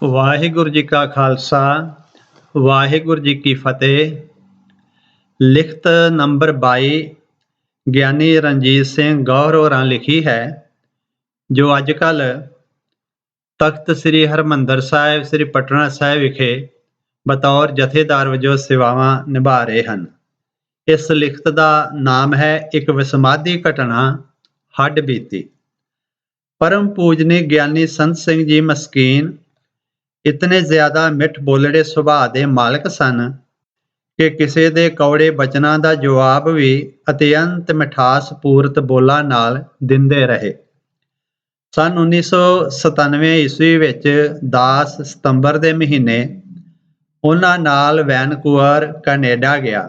ਵਾਹਿਗੁਰੂ ਜੀ ਕਾ ਖਾਲਸਾ ਵਾਹਿਗੁਰੂ ਜੀ ਕੀ ਫਤਿਹ। ਲਿਖਤ ਨੰਬਰ 22 ਗਿਆਨੀ ਰਣਜੀਤ ਸਿੰਘ ਗੌਰ ਹੋਰਾਂ ਲਿਖੀ ਹੈ, ਜੋ ਅੱਜ ਕੱਲ੍ਹ ਤਖਤ ਸ੍ਰੀ ਹਰਿਮੰਦਰ ਸਾਹਿਬ ਸ੍ਰੀ ਪਟਨਾ ਸਾਹਿਬ ਵਿਖੇ ਬਤੌਰ ਜਥੇਦਾਰ ਵਜੋਂ ਸੇਵਾਵਾਂ ਨਿਭਾ ਰਹੇ ਹਨ। ਇਸ ਲਿਖਤ ਦਾ ਨਾਮ ਹੈ ਇੱਕ ਵਿਸਮਾਦੀ ਘਟਨਾ ਹੱਡ ਬੀਤੀ। ਪਰਮ ਪੂਜਨੀ ਗਿਆਨੀ ਸੰਤ ਸਿੰਘ ਜੀ ਮਸਕੀਨ ਇਤਨੇ ਜ਼ਿਆਦਾ ਮਿੱਠ ਬੋਲੜੇ ਸੁਭਾਅ ਦੇ ਮਾਲਕ ਸਨ ਕਿ ਕਿਸੇ ਦੇ ਕੌੜੇ ਬਚਨਾਂ ਦਾ ਜਵਾਬ ਵੀ ਅਤਿਅੰਤ ਮਿਠਾਸ ਪੂਰਤ ਬੋਲਾਂ ਨਾਲ ਦਿੰਦੇ ਰਹੇ। ਸੰਨ 1997 ਈਸਵੀ ਵਿੱਚ 10 ਸਤੰਬਰ ਦੇ ਮਹੀਨੇ ਉਹਨਾਂ ਨਾਲ ਵੈਨਕੂਵਰ ਕੈਨੇਡਾ ਗਿਆ।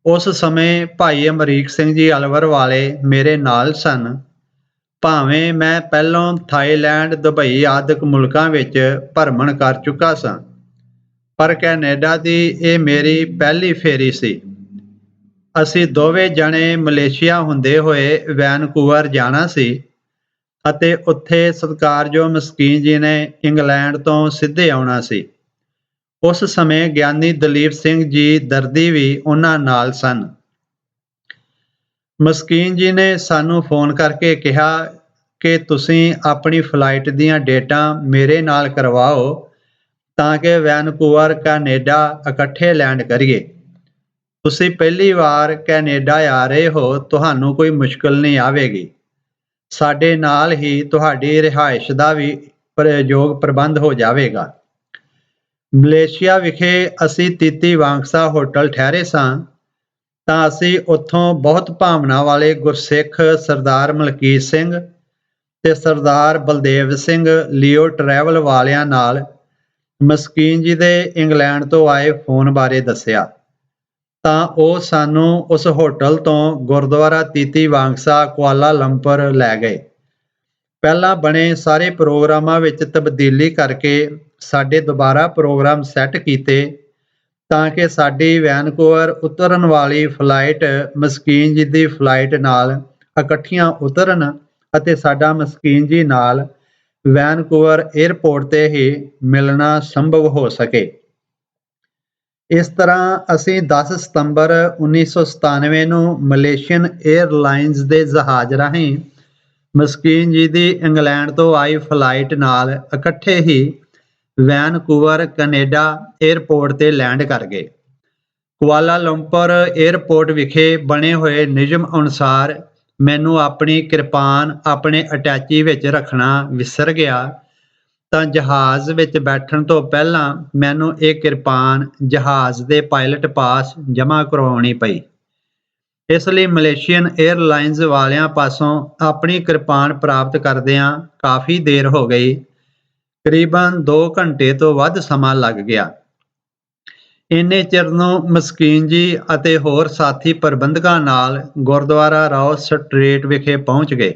ਉਸ ਸਮੇਂ ਭਾਈ ਅਮਰੀਕ ਸਿੰਘ ਜੀ ਅਲਵਰ ਵਾਲੇ ਮੇਰੇ ਨਾਲ ਸਨ। ਭਾਵੇਂ ਮੈਂ ਪਹਿਲੋਂ ਥਾਈਲੈਂਡ, ਦੁਬਈ ਆਦਿਕ ਮੁਲਕਾਂ ਵਿੱਚ ਭਰਮਣ ਕਰ ਚੁੱਕਾ ਸਾਂ, ਪਰ ਕੈਨੇਡਾ ਦੀ ਇਹ ਮੇਰੀ ਪਹਿਲੀ ਫੇਰੀ ਸੀ। ਅਸੀਂ ਦੋਵੇਂ ਜਣੇ ਮਲੇਸ਼ੀਆ ਹੁੰਦੇ ਹੋਏ ਵੈਨਕੂਵਰ ਜਾਣਾ ਸੀ ਅਤੇ ਉੱਥੇ ਸਤਿਕਾਰਯੋਗ ਮਸਕੀਨ ਜੀ ਨੇ ਇੰਗਲੈਂਡ ਤੋਂ ਸਿੱਧੇ ਆਉਣਾ ਸੀ। ਉਸ ਸਮੇਂ ਗਿਆਨੀ ਦਲੀਪ ਸਿੰਘ ਜੀ ਦਰਦੀ ਵੀ ਉਹਨਾਂ ਨਾਲ ਸਨ। ਮਸਕੀਨ ਜੀ ਨੇ ਸਾਨੂੰ ਫੋਨ ਕਰਕੇ ਕਿਹਾ ਕਿ ਤੁਸੀਂ ਆਪਣੀ ਫਲਾਈਟ ਦੀਆਂ ਡੇਟਾਂ ਮੇਰੇ ਨਾਲ ਕਰਵਾਓ ਤਾਂ ਕਿ ਵੈਨਕੂਵਰ ਕੈਨੇਡਾ ਇਕੱਠੇ ਲੈਂਡ ਕਰੀਏ। ਤੁਸੀਂ ਪਹਿਲੀ ਵਾਰ ਕੈਨੇਡਾ ਆ ਰਹੇ ਹੋ, ਤੁਹਾਨੂੰ ਕੋਈ ਮੁਸ਼ਕਲ ਨਹੀਂ ਆਵੇਗੀ। ਸਾਡੇ ਨਾਲ ਹੀ ਤੁਹਾਡੀ ਰਿਹਾਇਸ਼ ਦਾ ਵੀ ਪ੍ਰਯੋਗ ਪ੍ਰਬੰਧ ਹੋ ਜਾਵੇਗਾ। ਮਲੇਸ਼ੀਆ ਵਿਖੇ ਅਸੀਂ ਤੀਤੀ ਵਾਂਗਸਾ ਹੋਟਲ ਠਹਿਰੇ ਸਾਂ ਤਾਂ ਅਸੀਂ ਉੱਥੋਂ ਬਹੁਤ ਭਾਵਨਾ ਵਾਲੇ ਗੁਰਸਿੱਖ ਸਰਦਾਰ ਮਲਕੀਤ ਸਿੰਘ ਤੇ ਸਰਦਾਰ ਬਲਦੇਵ ਸਿੰਘ ਲਿਓ ਟਰੈਵਲ ਵਾਲਿਆਂ ਨਾਲ ਮਸਕੀਨ ਜੀ ਦੇ ਇੰਗਲੈਂਡ ਤੋਂ ਆਏ ਫੋਨ ਬਾਰੇ ਦੱਸਿਆ ਤਾਂ ਉਹ ਸਾਨੂੰ ਉਸ ਹੋਟਲ ਤੋਂ ਗੁਰਦੁਆਰਾ ਤੀਤੀ ਵਾਂਗਸਾ ਕੁਆਲਾ ਲੰਪਰ ਲੈ ਗਏ। ਪਹਿਲਾਂ ਬਣੇ ਸਾਰੇ ਪ੍ਰੋਗਰਾਮਾਂ ਵਿੱਚ ਤਬਦੀਲੀ ਕਰਕੇ ਸਾਡੇ ਦੁਬਾਰਾ ਪ੍ਰੋਗਰਾਮ ਸੈੱਟ ਕੀਤੇ ਤਾਂ ਕਿ ਸਾਡੀ ਵੈਨਕੂਵਰ ਉਤਰਨ ਵਾਲੀ ਫਲਾਈਟ ਮਸਕੀਨ ਜੀ ਦੀ ਫਲਾਈਟ ਨਾਲ ਇਕੱਠੀਆਂ ਉਤਰਨ ਅਤੇ ਸਾਡਾ ਮਸਕੀਨ ਜੀ ਨਾਲ ਵੈਨਕੂਵਰ ਏਅਰਪੋਰਟ 'ਤੇ ਹੀ ਮਿਲਣਾ ਸੰਭਵ ਹੋ ਸਕੇ। ਇਸ ਤਰ੍ਹਾਂ ਅਸੀਂ 10 ਸਤੰਬਰ 1997 ਨੂੰ ਮਲੇਸ਼ੀਅਨ ਏਅਰਲਾਈਨਜ਼ ਦੇ ਜਹਾਜ਼ ਰਾਹੀਂ ਮਸਕੀਨ ਜੀ ਦੀ ਇੰਗਲੈਂਡ ਤੋਂ ਆਈ ਫਲਾਈਟ ਨਾਲ ਇਕੱਠੇ ਹੀ ਵੈਨਕੂਵਰ ਕੈਨੇਡਾ ਏਅਰਪੋਰਟ 'ਤੇ ਲੈਂਡ ਕਰ ਗਏ। ਕੁਆਲਾ ਲੰਪਰ ਏਅਰਪੋਰਟ ਵਿਖੇ ਬਣੇ ਹੋਏ ਨਿਯਮ ਅਨੁਸਾਰ ਮੈਨੂੰ ਆਪਣੀ ਕਿਰਪਾਨ ਆਪਣੇ ਅਟੈਚੀ ਵਿੱਚ ਰੱਖਣਾ ਵਿਸਰ ਗਿਆ ਤਾਂ ਜਹਾਜ਼ ਵਿੱਚ ਬੈਠਣ ਤੋਂ ਪਹਿਲਾਂ ਮੈਨੂੰ ਇਹ ਕਿਰਪਾਨ ਜਹਾਜ਼ ਦੇ ਪਾਇਲਟ ਪਾਸ ਜਮ੍ਹਾਂ ਕਰਵਾਉਣੀ ਪਈ। ਇਸ ਲਈ ਮਲੇਸ਼ੀਅਨ ਏਅਰਲਾਈਨਜ਼ ਵਾਲਿਆਂ ਪਾਸੋਂ ਆਪਣੀ ਕਿਰਪਾਨ ਪ੍ਰਾਪਤ ਕਰਦਿਆਂ ਕਾਫੀ ਦੇਰ ਹੋ ਗਈ, ਤਕਰੀਬਨ 2 ਘੰਟੇ ਤੋਂ ਵੱਧ ਸਮਾਂ ਲੱਗ ਗਿਆ। ਇੰਨੇ ਚਿਰ ਨੂੰ ਮਸਕੀਨ ਜੀ ਅਤੇ ਹੋਰ ਸਾਥੀ ਪ੍ਰਬੰਧਕਾਂ ਨਾਲ ਗੁਰਦੁਆਰਾ ਰਾਓ ਸਟਰੀਟ ਵਿਖੇ ਪਹੁੰਚ ਗਏ,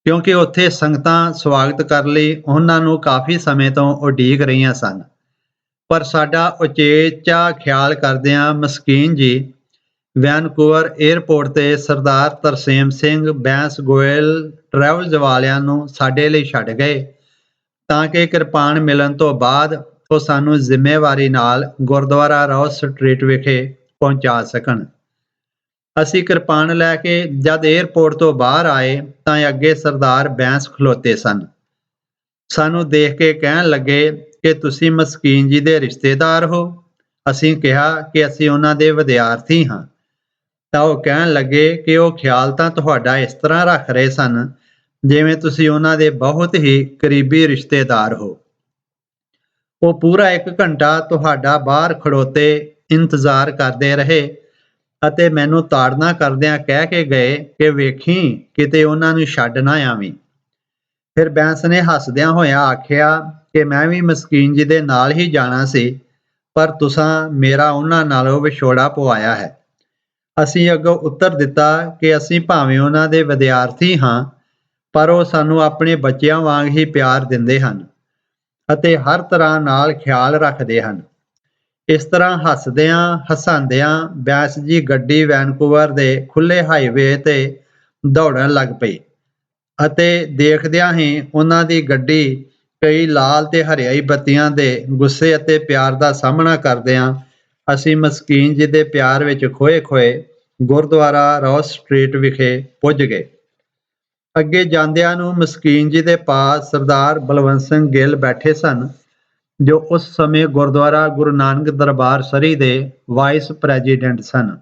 ਕਿਉਂਕਿ ਉੱਥੇ ਸੰਗਤਾਂ ਸਵਾਗਤ ਕਰਨ ਲਈ ਉਹਨਾਂ ਨੂੰ ਕਾਫੀ ਸਮੇਂ ਤੋਂ ਉਡੀਕ ਰਹੀਆਂ ਸਨ। ਪਰ ਸਾਡਾ ਉਚੇਚਾ ਖਿਆਲ ਕਰਦਿਆਂ ਮਸਕੀਨ ਜੀ ਵੈਨਕੂਵਰ ਏਅਰਪੋਰਟ 'ਤੇ ਸਰਦਾਰ ਤਰਸੇਮ ਸਿੰਘ ਬੈਂਸ ਗੋਇਲ ਟਰੈਵਲਜ਼ ਵਾਲਿਆਂ ਨੂੰ ਸਾਡੇ ਲਈ ਛੱਡ ਗਏ ਤਾਂ ਕਿ ਕਿਰਪਾਨ ਮਿਲਣ ਤੋਂ ਬਾਅਦ ਉਹ ਸਾਨੂੰ ਜ਼ਿੰਮੇਵਾਰੀ ਨਾਲ ਗੁਰਦੁਆਰਾ ਰਾਓ ਸਟਰੀਟ ਵਿਖੇ ਪਹੁੰਚਾ ਸਕਣ। ਅਸੀਂ ਕਿਰਪਾਨ ਲੈ ਕੇ ਜਦ ਏਅਰਪੋਰਟ ਤੋਂ ਬਾਹਰ ਆਏ ਤਾਂ ਅੱਗੇ ਸਰਦਾਰ ਬੈਂਸ ਖਲੋਤੇ ਸਨ। ਸਾਨੂੰ ਦੇਖ ਕੇ ਕਹਿਣ ਲੱਗੇ ਕਿ ਤੁਸੀਂ ਮਸਕੀਨ ਜੀ ਦੇ ਰਿਸ਼ਤੇਦਾਰ ਹੋ। ਅਸੀਂ ਕਿਹਾ ਕਿ ਅਸੀਂ ਉਹਨਾਂ ਦੇ ਵਿਦਿਆਰਥੀ ਹਾਂ ਤਾਂ ਉਹ ਕਹਿਣ ਲੱਗੇ ਕਿ ਉਹ ਖਿਆਲ ਤਾਂ ਤੁਹਾਡਾ ਇਸ ਤਰ੍ਹਾਂ ਰੱਖ ਰਹੇ ਸਨ ਜਿਵੇਂ ਤੁਸੀਂ ਉਹਨਾਂ ਦੇ ਬਹੁਤ ਹੀ ਕਰੀਬੀ ਰਿਸ਼ਤੇਦਾਰ ਹੋ। ਉਹ ਪੂਰਾ 1 ਘੰਟਾ ਤੁਹਾਡਾ ਬਾਹਰ ਖੜੋਤੇ ਇੰਤਜ਼ਾਰ ਕਰਦੇ ਰਹੇ ਅਤੇ ਮੈਨੂੰ ਤਾੜਨਾ ਕਰਦਿਆਂ ਕਹਿ ਕੇ ਗਏ ਕਿ ਵੇਖੀ ਕਿਤੇ ਉਹਨਾਂ ਨੂੰ ਛੱਡ ਨਾ ਆਵੀਂ। ਫਿਰ ਬੈਂਸ ਨੇ ਹੱਸਦਿਆਂ ਹੋਇਆਂ ਆਖਿਆ ਕਿ ਮੈਂ ਵੀ ਮਸਕੀਨ ਜੀ ਦੇ ਨਾਲ ਹੀ ਜਾਣਾ ਸੀ, ਪਰ ਤੁਸਾਂ ਮੇਰਾ ਉਹਨਾਂ ਨਾਲੋਂ ਵਿਛੋੜਾ ਪਵਾਇਆ ਹੈ। ਅਸੀਂ ਅੱਗੋਂ ਉੱਤਰ ਦਿੱਤਾ ਕਿ ਅਸੀਂ ਭਾਵੇਂ ਉਹਨਾਂ ਦੇ ਵਿਦਿਆਰਥੀ ਹਾਂ, ਪਰ ਉਹ ਸਾਨੂੰ ਆਪਣੇ ਬੱਚਿਆਂ ਵਾਂਗ ਹੀ ਪਿਆਰ ਦਿੰਦੇ ਹਨ ਅਤੇ ਹਰ ਤਰ੍ਹਾਂ ਨਾਲ ਖਿਆਲ ਰੱਖਦੇ ਹਨ। ਇਸ ਤਰ੍ਹਾਂ ਹੱਸਦਿਆਂ ਹਸਾਉਂਦਿਆਂ ਬੈਂਸ ਜੀ ਗੱਡੀ ਵੈਨਕੂਵਰ ਦੇ ਖੁੱਲ੍ਹੇ ਹਾਈਵੇ 'ਤੇ ਦੌੜਨ ਲੱਗ ਪਈ ਅਤੇ ਦੇਖਦਿਆਂ ਹੀ ਉਹਨਾਂ ਦੀ ਗੱਡੀ ਕਈ ਲਾਲ ਤੇ ਹਰਿਆਈ ਬੱਤੀਆਂ ਦੇ ਗੁੱਸੇ ਅਤੇ ਪਿਆਰ ਦਾ ਸਾਹਮਣਾ ਕਰਦਿਆਂ ਅਸੀਂ ਮਸਕੀਨ ਜੀ ਦੇ ਪਿਆਰ ਵਿੱਚ ਖੋਏ ਖੋਏ ਗੁਰਦੁਆਰਾ ਰੋਜ਼ ਸਟਰੀਟ ਵਿਖੇ ਪੁੱਜ ਗਏ। ਅੱਗੇ ਜਾਂਦਿਆਂ ਨੂੰ ਮਸਕੀਨ ਜੀ ਦੇ ਪਾਸ ਸਰਦਾਰ ਬਲਵੰਤ ਸਿੰਘ ਗਿੱਲ ਬੈਠੇ ਸਨ, ਜੋ ਉਸ ਸਮੇਂ ਗੁਰਦੁਆਰਾ ਗੁਰੂ ਨਾਨਕ ਦਰਬਾਰ ਸਰੀ ਦੇ ਵਾਈਸ ਪ੍ਰੈਜ਼ੀਡੈਂਟ ਸਨ।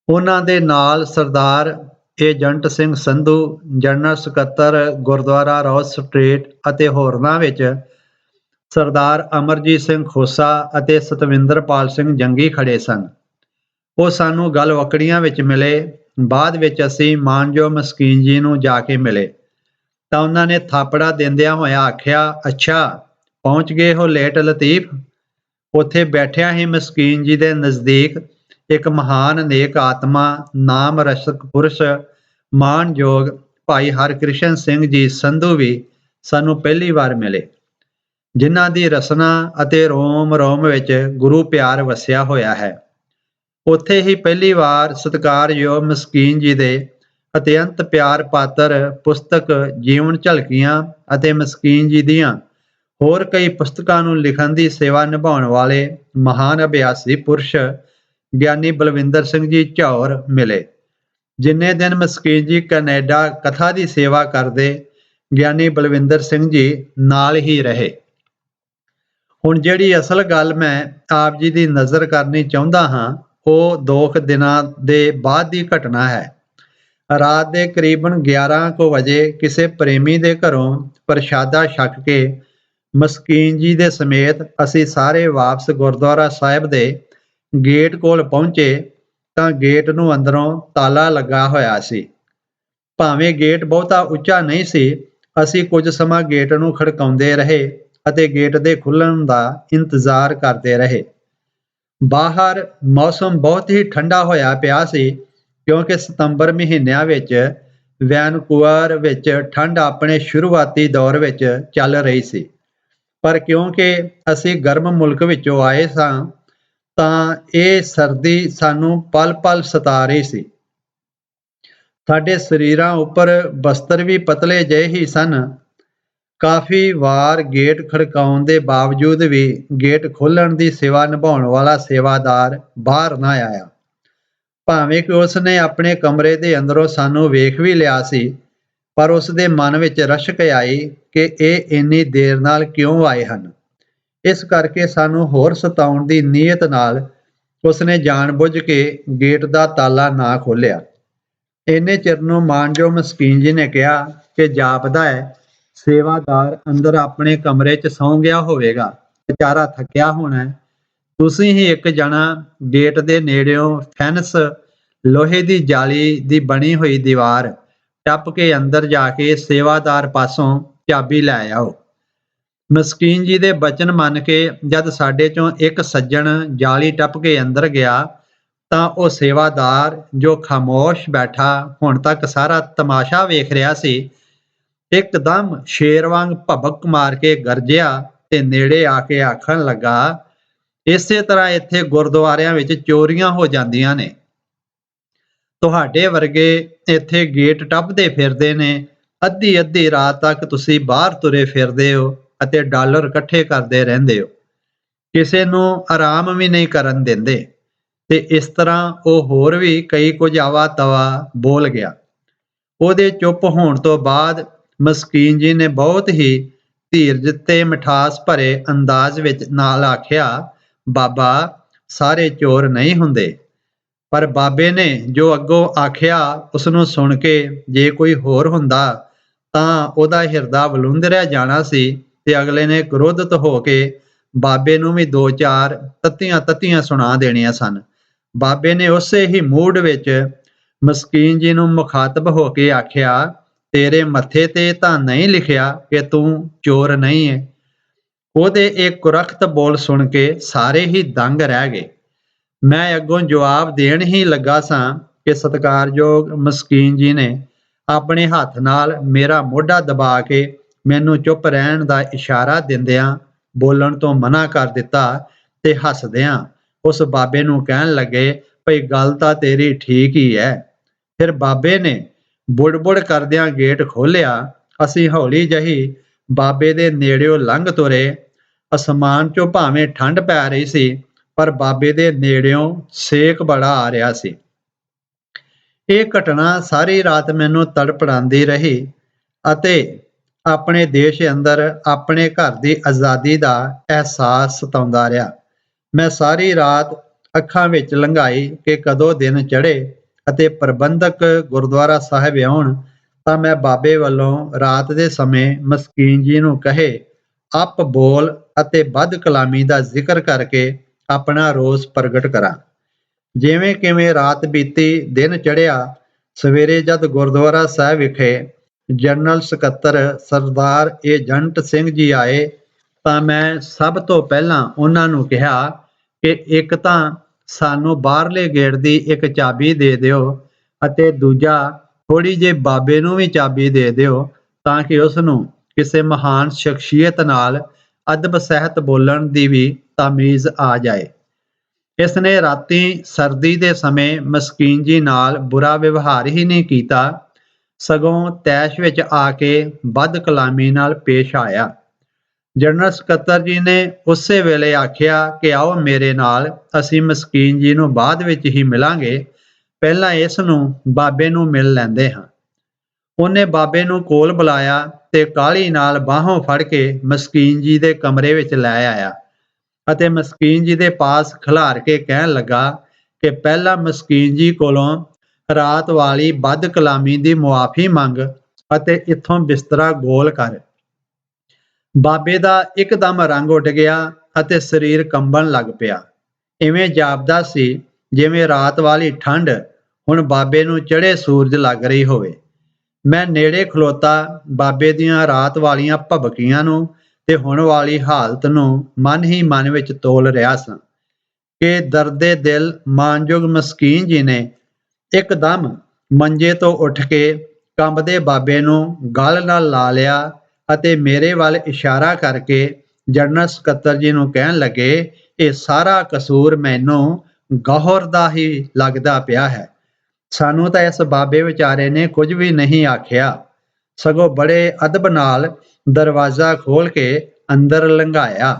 ਉਹਨਾਂ ਦੇ ਨਾਲ ਸਰਦਾਰ ਏਜੰਟ ਸਿੰਘ ਸੰਧੂ, ਜਨਰਲ ਸਕੱਤਰ ਗੁਰਦੁਆਰਾ ਰੋਜ਼ ਸਟਰੀਟ ਅਤੇ ਹੋਰਨਾਂ ਵਿੱਚ ਸਰਦਾਰ ਅਮਰਜੀਤ ਸਿੰਘ ਖੋਸਾ ਅਤੇ ਸਤਵਿੰਦਰਪਾਲ ਸਿੰਘ ਜੰਗੀ ਖੜੇ ਸਨ। ਉਹ ਸਾਨੂੰ ਗਲਵਕੜੀਆਂ ਵਿੱਚ ਮਿਲੇ। ਬਾਅਦ ਵਿੱਚ ਅਸੀਂ ਮਾਨਯੋਗ ਮਸਕੀਨ ਜੀ ਨੂੰ ਜਾ ਕੇ ਮਿਲੇ ਤਾਂ ਉਹਨਾਂ ਨੇ ਥਾਪੜਾ ਦਿੰਦਿਆਂ ਹੋਇਆ ਆਖਿਆ, ਅੱਛਾ ਪਹੁੰਚ ਗਏ ਹੋ ਲੇਟ ਲਤੀਫ। ਉੱਥੇ ਬੈਠਿਆਂ ਹੀ ਮਸਕੀਨ ਜੀ ਦੇ ਨਜ਼ਦੀਕ ਇੱਕ ਮਹਾਨ ਨੇਕ ਆਤਮਾ, ਨਾਮ ਰਸਕ ਪੁਰਸ਼, ਮਾਨਯੋਗ ਭਾਈ ਹਰਕ੍ਰਿਸ਼ਨ ਸਿੰਘ ਜੀ ਸੰਧੂ ਵੀ ਸਾਨੂੰ ਪਹਿਲੀ ਵਾਰ ਮਿਲੇ, ਜਿਨ੍ਹਾਂ ਦੀ ਰਸਨਾ ਅਤੇ ਰੋਮ ਰੋਮ ਵਿੱਚ ਗੁਰੂ ਪਿਆਰ ਵਸਿਆ ਹੋਇਆ ਹੈ। ਉੱਥੇ ਹੀ ਪਹਿਲੀ ਵਾਰ ਸਤਿਕਾਰਯੋਗ ਮਸਕੀਨ ਜੀ ਦੇ ਅਤਿਅੰਤ ਪਿਆਰ ਪਾਤਰ ਪੁਸਤਕ ਜੀਵਨ ਝਲਕੀਆਂ ਅਤੇ ਮਸਕੀਨ ਜੀ ਦੀਆਂ ਹੋਰ ਕਈ ਪੁਸਤਕਾਂ ਨੂੰ ਲਿਖਣ ਦੀ ਸੇਵਾ ਨਿਭਾਉਣ ਵਾਲੇ ਮਹਾਨ ਅਭਿਆਸੀ ਪੁਰਸ਼ ਗਿਆਨੀ ਬਲਵਿੰਦਰ ਸਿੰਘ ਜੀ ਝੌਰ ਮਿਲੇ। ਜਿੰਨੇ ਦਿਨ ਮਸਕੀਨ ਜੀ ਕੈਨੇਡਾ ਕਥਾ ਦੀ ਸੇਵਾ ਕਰਦੇ, ਗਿਆਨੀ ਬਲਵਿੰਦਰ ਸਿੰਘ ਜੀ ਨਾਲ ਹੀ ਰਹੇ। ਹੁਣ ਜਿਹੜੀ ਅਸਲ ਗੱਲ ਮੈਂ ਆਪ ਜੀ ਦੀ ਨਜ਼ਰ ਕਰਨੀ ਚਾਹੁੰਦਾ ਹਾਂ, ਉਹ 2 ਦਿਨਾਂ ਦੇ ਬਾਅਦ ਦੀ ਘਟਨਾ ਹੈ। ਰਾਤ ਦੇ ਕਰੀਬਨ 11 ਕੁ ਵਜੇ ਕਿਸੇ ਪ੍ਰੇਮੀ ਦੇ ਘਰੋਂ ਪ੍ਰਸ਼ਾਦਾ ਛਕ ਕੇ ਮਸਕੀਨ ਜੀ ਦੇ ਸਮੇਤ ਅਸੀਂ ਸਾਰੇ ਵਾਪਸ ਗੁਰਦੁਆਰਾ ਸਾਹਿਬ ਦੇ ਗੇਟ ਕੋਲ ਪਹੁੰਚੇ ਤਾਂ ਗੇਟ ਨੂੰ ਅੰਦਰੋਂ ਤਾਲਾ ਲੱਗਾ ਹੋਇਆ ਸੀ। ਭਾਵੇਂ ਗੇਟ ਬਹੁਤਾ ਉੱਚਾ ਨਹੀਂ ਸੀ, ਅਸੀਂ ਕੁਝ ਸਮਾਂ ਗੇਟ ਨੂੰ ਖੜਕਾਉਂਦੇ ਰਹੇ ਅਤੇ ਗੇਟ ਦੇ ਖੁੱਲ੍ਹਣ ਦਾ ਇੰਤਜ਼ਾਰ ਕਰਦੇ ਰਹੇ। ਬਾਹਰ ਮੌਸਮ ਬਹੁਤ ਹੀ ਠੰਡਾ ਹੋਇਆ ਪਿਆ ਸੀ, ਕਿਉਂਕਿ ਸਤੰਬਰ ਮਹੀਨਿਆਂ ਵਿੱਚ ਵੈਨਕੂਵਰ ਵਿੱਚ ਠੰਡ ਆਪਣੇ ਸ਼ੁਰੂਆਤੀ ਦੌਰ ਵਿੱਚ ਚੱਲ ਰਹੀ ਸੀ। ਪਰ ਕਿਉਂਕਿ ਅਸੀਂ ਗਰਮ ਮੁਲਕ ਵਿੱਚੋਂ ਆਏ ਸਾਂ ਤਾਂ ਇਹ ਸਰਦੀ ਸਾਨੂੰ ਪਲ ਪਲ ਸਤਾ ਰਹੀ ਸੀ। ਸਾਡੇ ਸਰੀਰਾਂ ਉੱਪਰ ਬਸਤਰ ਵੀ ਪਤਲੇ ਜਿਹੇ ਹੀ ਸਨ। ਕਾਫੀ ਵਾਰ ਗੇਟ ਖੜਕਾਉਣ ਦੇ ਬਾਵਜੂਦ ਵੀ ਗੇਟ ਖੋਲ੍ਹਣ ਦੀ ਸੇਵਾ ਨਿਭਾਉਣ ਵਾਲਾ ਸੇਵਾਦਾਰ ਬਾਹਰ ਨਾ ਆਇਆ। ਭਾਵੇਂ ਕਿ ਉਸ ਨੇ ਆਪਣੇ ਕਮਰੇ ਦੇ ਅੰਦਰੋਂ ਸਾਨੂੰ ਵੇਖ ਵੀ ਲਿਆ ਸੀ, ਪਰ ਉਸ ਦੇ ਮਨ ਵਿੱਚ ਰਸ਼ਕ ਆਈ ਕਿ ਇਹ ਇੰਨੀ ਦੇਰ ਨਾਲ ਕਿਉਂ ਆਏ ਹਨ। ਇਸ ਕਰਕੇ ਸਾਨੂੰ ਹੋਰ ਸਤਾਉਣ ਦੀ ਨੀਅਤ ਨਾਲ ਉਸ ਨੇ ਜਾਣ-ਬੁੱਝ ਕੇ ਗੇਟ ਦਾ ਤਾਲਾ ਨਾ ਖੋਲ੍ਹਿਆ। ਇੰਨੇ ਚਿਰ ਨੂੰ ਮਾਨਯੋਗ ਮਸਕੀਨ ਜੀ ਨੇ ਕਿਹਾ ਕਿ ਜਾਪਦਾ ਹੈ ਸੇਵਾਦਾਰ ਅੰਦਰ ਆਪਣੇ ਕਮਰੇ 'ਚ ਸੌਂ ਗਿਆ ਹੋਵੇਗਾ, ਵਿਚਾਰਾ ਥੱਕਿਆ ਹੋਣਾ। ਤੁਸੀਂ ਹੀ ਇੱਕ ਜਣਾ ਗੇਟ ਦੇ ਨੇੜਿਓਂ ਫੈਨਸ ਲੋਹੇ ਦੀ ਜਾਲੀ ਦੀ ਬਣੀ ਹੋਈ ਦੀਵਾਰ ਟੱਪ ਕੇ ਅੰਦਰ ਜਾ ਕੇ ਸੇਵਾਦਾਰ ਪਾਸੋਂ ਚਾਬੀ ਲੈ ਆਓ। ਮਸਕੀਨ ਜੀ ਦੇ ਬਚਨ ਮੰਨ ਕੇ ਜਦ ਸਾਡੇ ਚੋਂ ਇੱਕ ਸੱਜਣ ਜਾਲੀ ਟੱਪ ਕੇ ਅੰਦਰ ਗਿਆ ਤਾਂ ਉਹ ਸੇਵਾਦਾਰ, ਜੋ ਖਾਮੋਸ਼ ਬੈਠਾ ਹੁਣ ਤੱਕ ਸਾਰਾ ਤਮਾਸ਼ਾ ਵੇਖ ਰਿਹਾ ਸੀ, ਇੱਕਦਮ ਸ਼ੇਰ ਵਾਂਗ ਭਬਕ ਮਾਰ ਕੇ ਗਰਜਿਆ ਤੇ ਨੇੜੇ ਆ ਕੇ ਆਖਣ ਲੱਗਾ, ਇਸੇ ਤਰ੍ਹਾਂ ਇੱਥੇ ਗੁਰਦੁਆਰਿਆਂ ਵਿੱਚ ਚੋਰੀਆਂ ਹੋ ਜਾਂਦੀਆਂ ਨੇ। ਤੁਹਾਡੇ ਵਰਗੇ ਇੱਥੇ ਗੇਟ ਟੱਪਦੇ ਫਿਰਦੇ ਨੇ, ਅੱਧੀ ਅੱਧੀ ਰਾਤ ਤੱਕ ਤੁਸੀਂ ਬਾਹਰ ਤੁਰੇ ਫਿਰਦੇ ਹੋ ਅਤੇ ਡਾਲਰ ਇਕੱਠੇ ਕਰਦੇ ਰਹਿੰਦੇ ਹੋ, ਕਿਸੇ ਨੂੰ ਆਰਾਮ ਵੀ ਨਹੀਂ ਕਰਨ ਦਿੰਦੇ। ਤੇ ਇਸ ਤਰ੍ਹਾਂ ਉਹ ਹੋਰ ਵੀ ਕਈ ਕੁਝ ਆਵਾ ਤਵਾ ਬੋਲ ਗਿਆ। ਉਹਦੇ ਚੁੱਪ ਹੋਣ ਤੋਂ ਬਾਅਦ ਮਸਕੀਨ ਜੀ ਨੇ ਬਹੁਤ ਹੀ ਧੀਰਜ ਤੇ ਮਿਠਾਸ ਭਰੇ ਅੰਦਾਜ਼ ਵਿੱਚ ਨਾਲ ਆਖਿਆ, ਬਾਬਾ, ਸਾਰੇ ਚੋਰ ਨਹੀਂ ਹੁੰਦੇ। ਪਰ ਬਾਬੇ ਨੇ ਜੋ ਅੱਗੋਂ ਆਖਿਆ ਉਸ ਨੂੰ ਸੁਣ ਕੇ ਜੇ ਕੋਈ ਹੋਰ ਹੁੰਦਾ ਤਾਂ ਉਹਦਾ ਹਿਰਦਾ ਵਲੂੰਦਰਿਆ ਜਾਣਾ ਸੀ ਤੇ ਅਗਲੇ ਨੇ ਕ੍ਰੋਧਿਤ ਹੋ ਕੇ ਬਾਬੇ ਨੂੰ ਵੀ 2-4 ਤੱਤੀਆਂ ਸੁਣਾ ਦੇਣੀਆਂ ਸਨ। ਬਾਬੇ ਨੇ ਉਸੇ ਹੀ ਮੂਡ ਵਿੱਚ ਮਸਕੀਨ ਜੀ ਨੂੰ ਮੁਖਾਤਬ ਹੋ ਕੇ ਆਖਿਆ, ਤੇਰੇ ਮੱਥੇ ਤੇ ਤਾਂ ਨਹੀਂ ਲਿਖਿਆ ਕਿ ਤੂੰ ਚੋਰ ਨਹੀਂ ਹੈ। ਉਹਦੇ ਇਹ ਕੁਰਖਤ ਬੋਲ ਸੁਣ ਕੇ ਸਾਰੇ ਹੀ ਦੰਗ ਰਹਿ ਗਏ। ਮੈਂ ਅੱਗੋਂ ਜਵਾਬ ਦੇਣ ਹੀ ਲੱਗਾ ਸਾਂ ਕਿ ਸਤਿਕਾਰਯੋਗ ਮਸਕੀਨ ਜੀ ਨੇ ਆਪਣੇ ਹੱਥ ਨਾਲ ਮੇਰਾ ਮੋਢਾ ਦਬਾ ਕੇ ਮੈਨੂੰ ਚੁੱਪ ਰਹਿਣ ਦਾ ਇਸ਼ਾਰਾ ਦਿੰਦਿਆਂ ਬੋਲਣ ਤੋਂ ਮਨ੍ਹਾ ਕਰ ਦਿੱਤਾ ਤੇ ਹੱਸਦਿਆਂ ਉਸ ਬਾਬੇ ਨੂੰ ਕਹਿਣ ਲੱਗੇ, ਭਈ ਗੱਲ ਤਾਂ ਤੇਰੀ ਠੀਕ ਹੀ ਹੈ। ਫਿਰ ਬਾਬੇ ਨੇ ਬੁੜ-ਬੁੜ ਕਰਦਿਆਂ ਗੇਟ ਖੋਲ੍ਹਿਆ। ਅਸੀਂ ਹੌਲੀ ਜਿਹੀ ਬਾਬੇ ਦੇ ਨੇੜਿਓਂ ਲੰਘ ਤੁਰੇ। ਅਸਮਾਨ 'ਚੋਂ ਭਾਵੇਂ ਠੰਡ ਪੈ ਰਹੀ ਸੀ, ਪਰ ਬਾਬੇ ਦੇ ਨੇੜਿਓਂ ਸੇਕ ਬੜਾ ਆ ਰਿਹਾ ਸੀ। ਇਹ ਘਟਨਾ ਸਾਰੀ ਰਾਤ ਮੈਨੂੰ ਤੜਪੜਾਉਂਦੀ ਰਹੀ ਅਤੇ ਆਪਣੇ ਦੇਸ਼ ਅੰਦਰ ਆਪਣੇ ਘਰ ਦੀ ਆਜ਼ਾਦੀ ਦਾ ਅਹਿਸਾਸ ਸਤਾਉਂਦਾ ਰਿਹਾ। ਮੈਂ ਸਾਰੀ ਰਾਤ ਅੱਖਾਂ ਵਿੱਚ ਲੰਘਾਈ ਕਿ ਕਦੋਂ ਦਿਨ ਚੜ੍ਹੇ ਅਤੇ ਪ੍ਰਬੰਧਕ ਗੁਰਦੁਆਰਾ ਸਾਹਿਬ ਆਉਣ ਤਾਂ ਮੈਂ ਬਾਬੇ ਵੱਲੋਂ ਰਾਤ ਦੇ ਸਮੇਂ ਮਸਕੀਨ ਜੀ ਨੂੰ ਕਹੇ ਅੱਪ ਬੋਲ ਅਤੇ ਬਦ ਕਲਾਮੀ ਦਾ ਜ਼ਿਕਰ ਕਰਕੇ ਆਪਣਾ ਰੋਸ ਪ੍ਰਗਟ ਕਰਾਂ। ਜਿਵੇਂ ਕਿਵੇਂ ਰਾਤ ਬੀਤੀ, ਦਿਨ ਚੜ੍ਹਿਆ। ਸਵੇਰੇ ਜਦ ਗੁਰਦੁਆਰਾ ਸਾਹਿਬ ਵਿਖੇ ਜਨਰਲ ਸਕੱਤਰ ਸਰਦਾਰ ਏਜੰਟ ਸਿੰਘ ਜੀ ਆਏ ਤਾਂ ਮੈਂ ਸਭ ਤੋਂ ਪਹਿਲਾਂ ਉਹਨਾਂ ਨੂੰ ਕਿਹਾ ਕਿ ਇੱਕ ਤਾਂ ਸਾਨੂੰ ਬਾਹਰਲੇ ਗੇਟ ਦੀ ਇੱਕ ਚਾਬੀ ਦੇ ਦਿਓ ਅਤੇ ਦੂਜਾ ਥੋੜ੍ਹੀ ਜਿਹੀ ਬਾਬੇ ਨੂੰ ਵੀ ਚਾਬੀ ਦੇ ਦਿਓ ਤਾਂ ਕਿ ਉਸ ਨੂੰ ਕਿਸੇ ਮਹਾਨ ਸ਼ਖਸੀਅਤ ਨਾਲ ਅਦਬ ਸਹਿਤ ਬੋਲਣ ਦੀ ਵੀ ਤਮੀਜ਼ ਆ ਜਾਏ। ਇਸ ਨੇ ਰਾਤੀ ਸਰਦੀ ਦੇ ਸਮੇਂ ਮਸਕੀਨ ਜੀ ਨਾਲ ਬੁਰਾ ਵਿਵਹਾਰ ਹੀ ਨਹੀਂ ਕੀਤਾ, ਸਗੋਂ ਤੈਸ਼ ਵਿੱਚ ਆ ਕੇ ਬਦ ਕਲਾਮੀ ਨਾਲ ਪੇਸ਼ ਆਇਆ। ਜਨਰਲ ਸਕੱਤਰ ਜੀ ਨੇ ਉਸੇ ਵੇਲੇ ਆਖਿਆ ਕਿ ਆਓ ਮੇਰੇ ਨਾਲ, ਅਸੀਂ ਮਸਕੀਨ ਜੀ ਨੂੰ ਬਾਅਦ ਵਿੱਚ ਹੀ ਮਿਲਾਂਗੇ, ਪਹਿਲਾਂ ਇਸ ਨੂੰ ਬਾਬੇ ਨੂੰ ਮਿਲ ਲੈਂਦੇ ਹਾਂ। ਉਹਨੇ ਬਾਬੇ ਨੂੰ ਕੋਲ ਬੁਲਾਇਆ ਤੇ ਕਾਹਲੀ ਨਾਲ ਬਾਹੋਂ ਫੜ ਕੇ ਮਸਕੀਨ ਜੀ ਦੇ ਕਮਰੇ ਵਿੱਚ ਲੈ ਆਇਆ ਅਤੇ ਮਸਕੀਨ ਜੀ ਦੇ ਪਾਸ ਖਿਲਾਰ ਕੇ ਕਹਿਣ ਲੱਗਾ ਕਿ ਪਹਿਲਾਂ ਮਸਕੀਨ ਜੀ ਕੋਲੋਂ ਰਾਤ ਵਾਲੀ ਬਦ ਕਲਾਮੀ ਦੀ ਮੁਆਫੀ ਮੰਗ ਅਤੇ ਇੱਥੋਂ ਬਿਸਤਰਾ ਗੋਲ ਕਰ। ਬਾਬੇ ਦਾ ਇੱਕਦਮ ਰੰਗ ਉੱਡ ਗਿਆ ਅਤੇ ਸਰੀਰ ਕੰਬਣ ਲੱਗ ਪਿਆ। ਇਵੇਂ ਜਾਪਦਾ ਸੀ ਜਿਵੇਂ ਰਾਤ ਵਾਲੀ ਠੰਡ ਹੁਣ ਬਾਬੇ ਨੂੰ ਚੜ੍ਹੇ ਸੂਰਜ ਲੱਗ ਰਹੀ ਹੋਵੇ। ਮੈਂ ਨੇੜੇ ਖਲੋਤਾ ਬਾਬੇ ਦੀਆਂ ਰਾਤ ਵਾਲੀਆਂ ਭਬਕੀਆਂ ਨੂੰ ਤੇ ਹੁਣ ਵਾਲੀ ਹਾਲਤ ਨੂੰ ਮਨ ਹੀ ਮਨ ਵਿੱਚ ਤੋਲ ਰਿਹਾ ਸਾਂ ਕਿ ਦਰਦੇ ਦਿਲ ਮਾਨਯੋਗ ਮਸਕੀਨ ਜੀ ਨੇ ਇੱਕਦਮ ਮੰਜੇ ਤੋਂ ਉੱਠ ਕੇ ਕੰਬਦੇ ਬਾਬੇ ਨੂੰ ਗਲ ਨਾਲ ਲਾ ਲਿਆ ਅਤੇ ਮੇਰੇ ਵੱਲ ਇਸ਼ਾਰਾ ਕਰਕੇ ਜਨਰਲ ਸਕੱਤਰ ਜੀ ਨੂੰ ਕਹਿਣ ਲੱਗੇ, ਇਹ ਸਾਰਾ ਕਸੂਰ ਮੈਨੂੰ ਗੌਹਰ ਦਾ ਹੀ ਲੱਗਦਾ ਪਿਆ ਹੈ। ਸਾਨੂੰ ਤਾਂ ਇਸ ਬਾਬੇ ਵਿਚਾਰੇ ਨੇ ਕੁਝ ਵੀ ਨਹੀਂ ਆਖਿਆ, ਸਗੋਂ ਬੜੇ ਅਦਬ ਨਾਲ ਦਰਵਾਜ਼ਾ ਖੋਲ੍ਹ ਕੇ ਅੰਦਰ ਲੰਘਾਇਆ।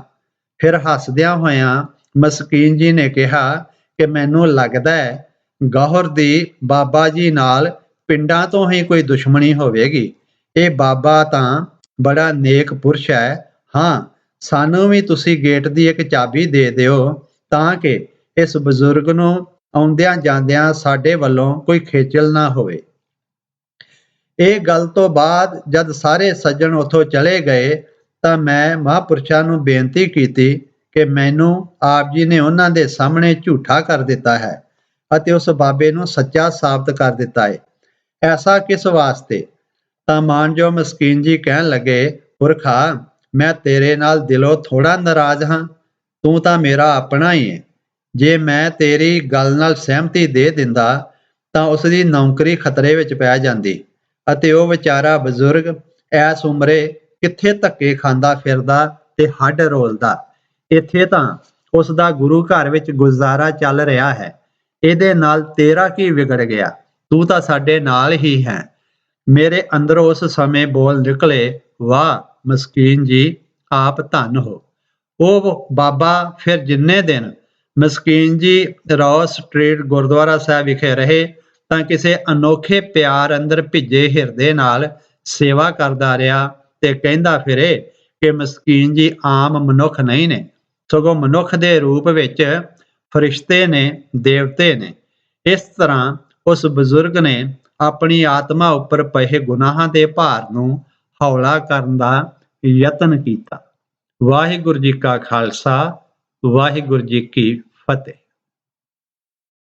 ਫਿਰ ਹੱਸਦਿਆਂ ਹੋਇਆਂ ਮਸਕੀਨ ਜੀ ਨੇ ਕਿਹਾ ਕਿ ਮੈਨੂੰ ਲੱਗਦਾ ਹੈ ਗੌਹਰ ਦੀ ਬਾਬਾ ਜੀ ਨਾਲ ਪਿੰਡਾਂ ਤੋਂ ਹੀ ਕੋਈ ਦੁਸ਼ਮਣੀ ਹੋਵੇਗੀ। ਇਹ ਬਾਬਾ ਤਾਂ ਬੜਾ ਨੇਕ ਪੁਰਸ਼ ਹੈ। ਹਾਂ, ਸਾਨੂੰ ਵੀ ਤੁਸੀਂ ਗੇਟ ਦੀ ਇੱਕ ਚਾਬੀ ਦੇ ਦਿਓ ਤਾਂ ਕਿ ਇਸ ਬਜ਼ੁਰਗ ਨੂੰ ਆਉਂਦਿਆਂ ਜਾਂਦਿਆਂ ਸਾਡੇ ਵੱਲੋਂ ਕੋਈ ਖੇਚਲ ਨਾ ਹੋਵੇ। ਇਹ ਗੱਲ ਤੋਂ ਬਾਅਦ ਜਦ ਸਾਰੇ ਸੱਜਣ ਉੱਥੋਂ ਚਲੇ ਗਏ ਤਾਂ ਮੈਂ ਮਹਾਂਪੁਰਸ਼ਾਂ ਨੂੰ ਬੇਨਤੀ ਕੀਤੀ ਕਿ ਮੈਨੂੰ ਆਪ ਜੀ ਨੇ ਉਹਨਾਂ ਦੇ ਸਾਹਮਣੇ ਝੂਠਾ ਕਰ ਦਿੱਤਾ ਹੈ ਅਤੇ ਉਸ ਬਾਬੇ ਨੂੰ ਸੱਚਾ ਸਾਬਤ ਕਰ ਦਿੱਤਾ ਹੈ। ਐਸਾ ਕਿਸ ਵਾਸਤੇ? ਤਾਂ ਮਾਨਯੋਗ ਮਸਕੀਨ ਜੀ ਕਹਿਣ ਲੱਗੇ, ਪੁਰਖਾ, ਮੈਂ ਤੇਰੇ ਨਾਲ ਦਿਲੋਂ ਥੋੜ੍ਹਾ ਨਾਰਾਜ਼ ਹਾਂ, ਤੂੰ ਤਾਂ ਮੇਰਾ ਆਪਣਾ ਹੀ ਹੈ। ਜੇ ਮੈਂ ਤੇਰੀ ਗੱਲ ਨਾਲ ਸਹਿਮਤੀ ਦੇ ਦਿੰਦਾ ਤਾਂ ਉਸ ਦੀ ਨੌਕਰੀ ਖਤਰੇ ਵਿੱਚ ਪੈ ਜਾਂਦੀ ਅਤੇ ਉਹ ਵਿਚਾਰਾ ਬਜ਼ੁਰਗ ਐਸ ਉਮਰੇ ਕਿੱਥੇ ਧੱਕੇ ਖਾਂਦਾ ਫਿਰਦਾ ਤੇ ਹੱਡ ਰੋਲਦਾ। ਇੱਥੇ ਤਾਂ ਉਸ ਦਾ ਗੁਰੂ ਘਰ ਵਿੱਚ ਗੁਜ਼ਾਰਾ ਚੱਲ ਰਿਹਾ ਹੈ। ਇਹਦੇ ਨਾਲ ਤੇਰਾ ਕੀ ਵਿਗੜ ਗਿਆ? ਤੂੰ ਤਾਂ ਸਾਡੇ ਨਾਲ ਹੀ ਹੈ। ਮੇਰੇ ਅੰਦਰੋਂ ਉਸ ਸਮੇਂ ਬੋਲ ਨਿਕਲੇ, ਵਾਹ ਮਸਕੀਨ ਜੀ, ਆਪ ਧੰਨ ਹੋ। ਉਹ ਬਾਬਾ ਫਿਰ ਜਿੰਨੇ ਦਿਨ ਮਸਕੀਨ ਜੀ ਰੌਸ ਸਟਰੀਟ ਗੁਰਦੁਆਰਾ ਸਾਹਿਬ ਵਿਖੇ ਰਹੇ ਤਾਂ ਕਿਸੇ ਅਨੋਖੇ ਪਿਆਰ ਅੰਦਰ ਭਿੱਜੇ ਹਿਰਦੇ ਨਾਲ ਸੇਵਾ ਕਰਦਾ ਰਿਹਾ ਤੇ ਕਹਿੰਦਾ ਫਿਰੇ ਕਿ ਮਸਕੀਨ ਜੀ ਆਮ ਮਨੁੱਖ ਨਹੀਂ ਨੇ, ਸਗੋਂ ਮਨੁੱਖ ਦੇ ਰੂਪ ਵਿੱਚ ਫਰਿਸ਼ਤੇ ਨੇ, ਦੇਵਤੇ ਨੇ। ਇਸ ਤਰ੍ਹਾਂ ਉਸ ਬਜ਼ੁਰਗ ਨੇ ਆਪਣੀ ਆਤਮਾ ਉੱਪਰ ਪਏ ਗੁਨਾਹਾਂ ਦੇ ਭਾਰ ਨੂੰ ਹੌਲਾ ਕਰਨ ਦਾ ਯਤਨ ਕੀਤਾ। ਵਾਹਿਗੁਰੂ ਜੀ ਕਾ ਖਾਲਸਾ, ਵਾਹਿਗੁਰੂ ਜੀ ਕੀ ਫਤਿਹ।